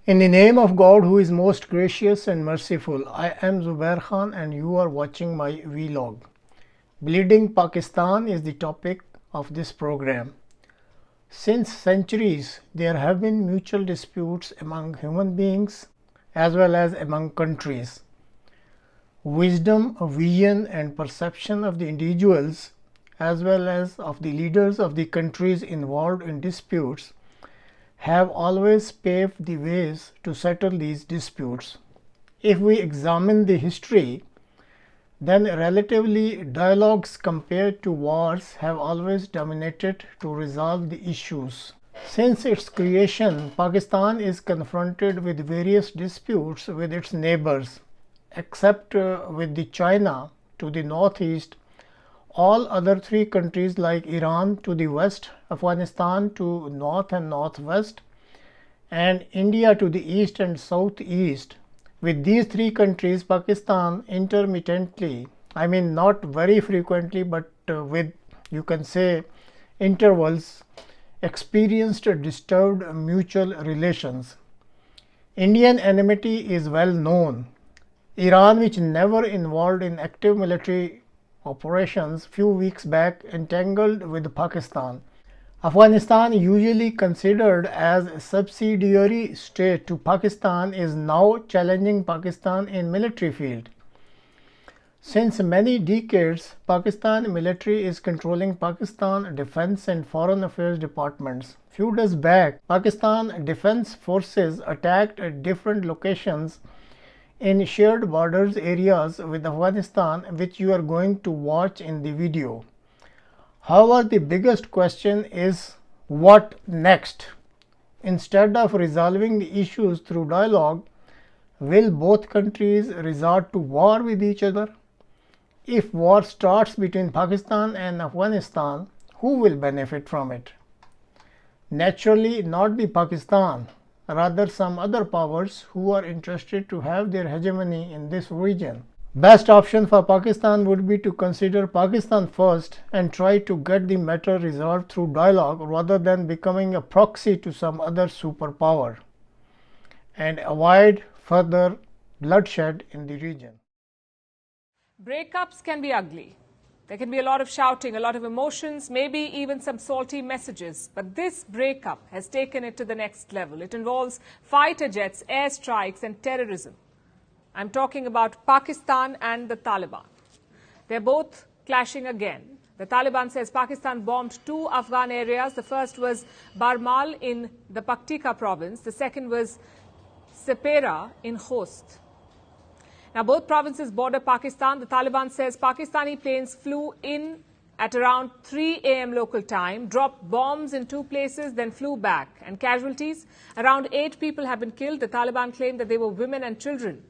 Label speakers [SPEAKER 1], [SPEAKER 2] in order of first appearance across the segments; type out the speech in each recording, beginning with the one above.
[SPEAKER 1] In the name of God who is most gracious and merciful, I am Zubair Khan and you are watching my vlog. Bleeding Pakistan is the topic of this program. Since centuries, there have been mutual disputes among human beings as well as among countries. Wisdom, vision and perception of the individuals as well as of the leaders of the countries involved in disputes have always paved the ways to settle these disputes. If we examine the history, then relatively dialogues compared to wars have always dominated to resolve the issues. Since its creation, Pakistan is confronted with various disputes with its neighbors, except with the China to the northeast. All other three countries like Iran to the west, Afghanistan to north and northwest, and India to the east and southeast. With these three countries, Pakistan intermittently, not very frequently, but with, you can say, intervals, experienced disturbed mutual relations. Indian enmity is well known. Iran, which never involved in active military operations, few weeks back entangled with Pakistan. Afghanistan, usually considered as a subsidiary state to Pakistan, is now challenging Pakistan in military field. Since many decades, Pakistan military is controlling Pakistan Defense and Foreign Affairs departments. Few days back, Pakistan Defense Forces attacked at different locations in shared borders areas with Afghanistan, which you are going to watch in the video. However, the biggest question is what next? Instead of resolving the issues through dialogue, will both countries resort to war with each other? If war starts between Pakistan and Afghanistan, who will benefit from it? Naturally, not the Pakistan, rather some other powers who are interested to have their hegemony in this region. Best option for Pakistan would be to consider Pakistan first and try to get the matter resolved through dialogue rather than becoming a proxy to some other superpower, and avoid further bloodshed in the region.
[SPEAKER 2] Breakups can be ugly. There can be a lot of shouting, a lot of emotions, maybe even some salty messages. But this breakup has taken it to the next level. It involves fighter jets, airstrikes and terrorism. I'm talking about Pakistan and the Taliban. They're both clashing again. The Taliban says Pakistan bombed two Afghan areas. The first was Barmal in the Paktika province. The second was Sepera in Khost. Now, both provinces border Pakistan. The Taliban says Pakistani planes flew in at around 3 a.m. local time, dropped bombs in two places, then flew back. And casualties, around 8 people have been killed. The Taliban claimed that they were women and children.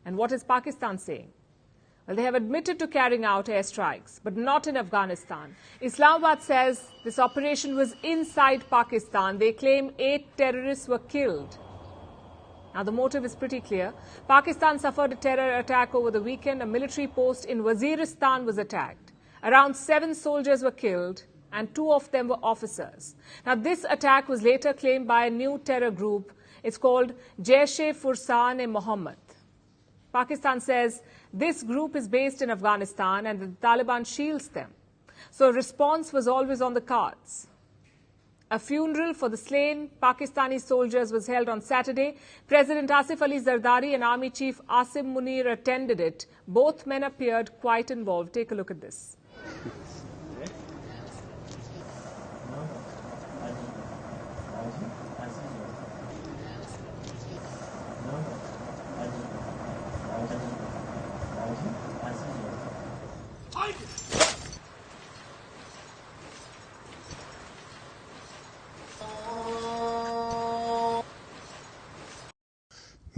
[SPEAKER 2] And what is Pakistan saying? Well, they have admitted to carrying out airstrikes, but not in Afghanistan. Islamabad says this operation was inside Pakistan. They claim 8 terrorists were killed. Now, the motive is pretty clear. Pakistan suffered a terror attack over the weekend. A military post in Waziristan was attacked. Around 7 soldiers were killed, and 2 of them were officers. Now, this attack was later claimed by a new terror group. It's called Jaish-e-Fursan-e-Mohammed. Pakistan says this group is based in Afghanistan and the Taliban shields them. So a response was always on the cards. A funeral for the slain Pakistani soldiers was held on Saturday. President Asif Ali Zardari and Army Chief Asim Munir attended it. Both men appeared quite involved. Take a look at this.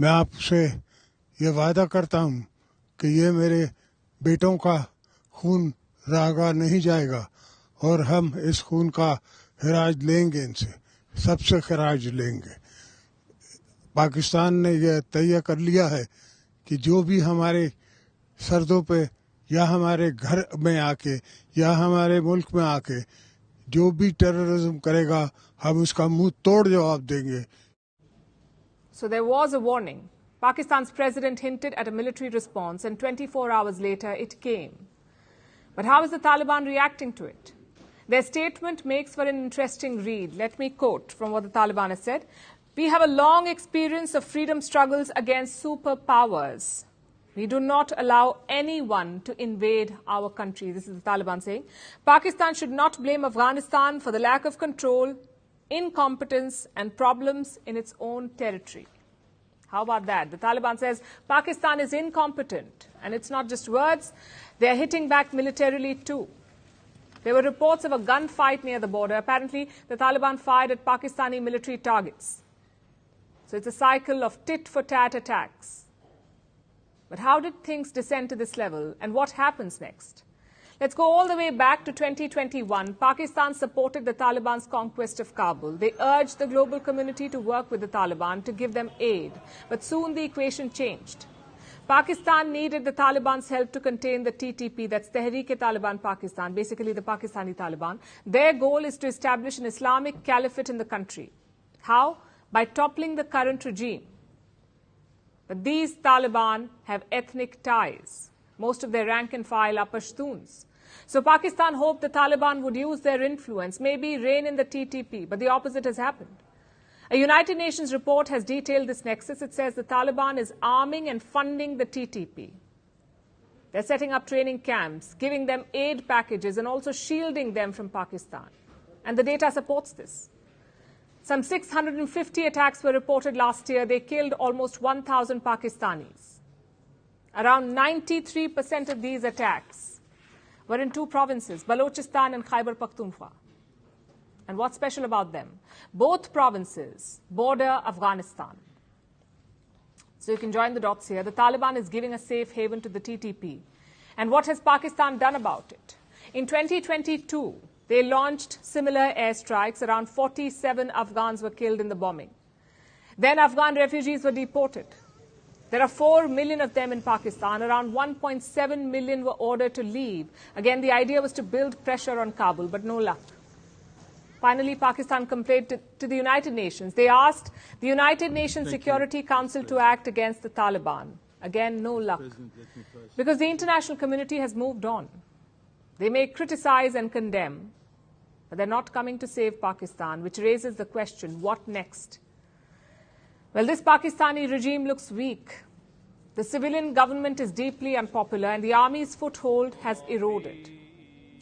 [SPEAKER 3] मैं आपसे ये वादा करता हूँ कि ये मेरे बेटों का खून रागा नहीं जाएगा और हम इस खून का खराज लेंगे, इनसे सबसे खराज लेंगे। पाकिस्तान ने यह तय कर लिया है कि जो भी हमारे सरहदों पे या हमारे घर में आके या हमारे मुल्क में आके जो भी टेररिज्म करेगा हम उसका मुंह तोड़ जवाब देंगे।
[SPEAKER 2] So there was a warning. Pakistan's president hinted at a military response, and 24 hours later it came. But how is the Taliban reacting to it? Their statement makes for an interesting read. Let me quote from what the Taliban has said. We have a long experience of freedom struggles against superpowers. We do not allow anyone to invade our country. This is the Taliban saying. Pakistan should not blame Afghanistan for the lack of control, incompetence, and problems in its own territory. How about that? The Taliban says Pakistan is incompetent. And it's not just words. They're hitting back militarily too. There were reports of a gunfight near the border. Apparently, the Taliban fired at Pakistani military targets. So it's a cycle of tit-for-tat attacks. But how did things descend to this level, and what happens next? Let's go all the way back to 2021. Pakistan supported the Taliban's conquest of Kabul. They urged the global community to work with the Taliban to give them aid. But soon the equation changed. Pakistan needed the Taliban's help to contain the TTP, that's Tehreek-e-Taliban Pakistan, basically the Pakistani Taliban. Their goal is to establish an Islamic caliphate in the country. How? By toppling the current regime. But these Taliban have ethnic ties. Most of their rank and file are Pashtuns. So Pakistan hoped the Taliban would use their influence, maybe rein in the TTP, but the opposite has happened. A United Nations report has detailed this nexus. It says the Taliban is arming and funding the TTP. They're setting up training camps, giving them aid packages, and also shielding them from Pakistan. And the data supports this. Some 650 attacks were reported last year. They killed almost 1,000 Pakistanis. Around 93% of these attacks were in two provinces, Balochistan and Khyber Pakhtunkhwa. And what's special about them? Both provinces border Afghanistan. So you can join the dots here. The Taliban is giving a safe haven to the TTP. And what has Pakistan done about it? In 2022, they launched similar airstrikes. Around 47 Afghans were killed in the bombing. Then Afghan refugees were deported. There are 4 million of them in Pakistan. Around 1.7 million were ordered to leave. Again, the idea was to build pressure on Kabul, but no luck. Finally, Pakistan complained to the United Nations. They asked the United Nations Security Council to act against the Taliban. Again, no luck. Because the international community has moved on. They may criticize and condemn, but they're not coming to save Pakistan, which raises the question, what next? Well, this Pakistani regime looks weak. The civilian government is deeply unpopular, and the army's foothold has eroded.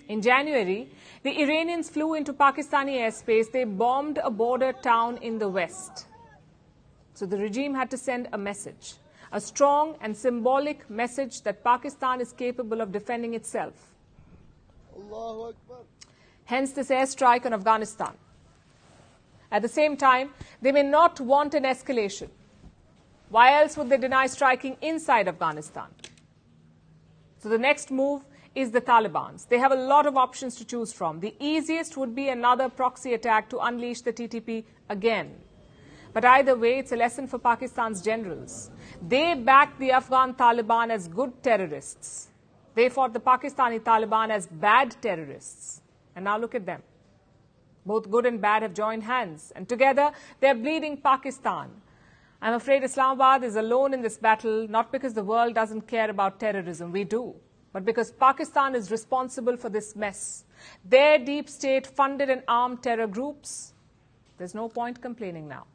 [SPEAKER 2] In January, the Iranians flew into Pakistani airspace. They bombed a border town in the west. So the regime had to send a message, a strong and symbolic message that Pakistan is capable of defending itself. Allahu Akbar. Hence this airstrike on Afghanistan. At the same time, they may not want an escalation. Why else would they deny striking inside Afghanistan? So the next move is the Taliban's. They have a lot of options to choose from. The easiest would be another proxy attack to unleash the TTP again. But either way, it's a lesson for Pakistan's generals. They backed the Afghan Taliban as good terrorists. They fought the Pakistani Taliban as bad terrorists. And now look at them. Both good and bad have joined hands. And together, they're bleeding Pakistan. I'm afraid Islamabad is alone in this battle, not because the world doesn't care about terrorism. We do. But because Pakistan is responsible for this mess. Their deep state funded and armed terror groups. There's no point complaining now.